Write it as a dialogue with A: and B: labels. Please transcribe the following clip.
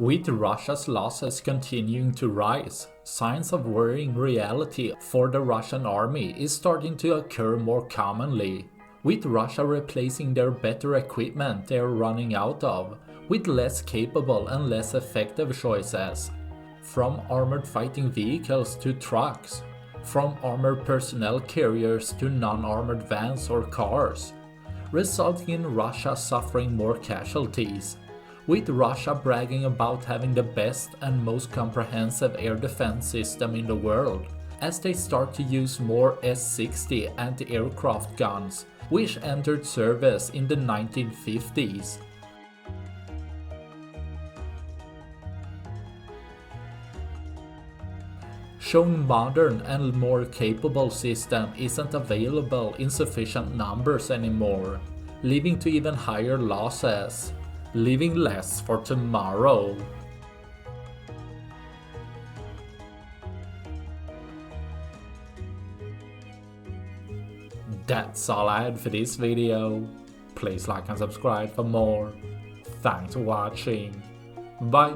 A: With Russia's losses continuing to rise, signs of worrying reality for the Russian army is starting to occur more commonly. With Russia replacing their better equipment they are running out of, with less capable and less effective choices. From armored fighting vehicles to trucks, from armored personnel carriers to non-armored vans or cars, resulting in Russia suffering more casualties. With Russia bragging about having the best and most comprehensive air defense system in the world, as they start to use more S-60 anti-aircraft guns, which entered service in the 1950s. Showing modern and more capable system isn't available in sufficient numbers anymore, leading to even higher losses, leaving less for tomorrow. That's all I had for this video. Please like and subscribe for more. Thanks for watching. Bye.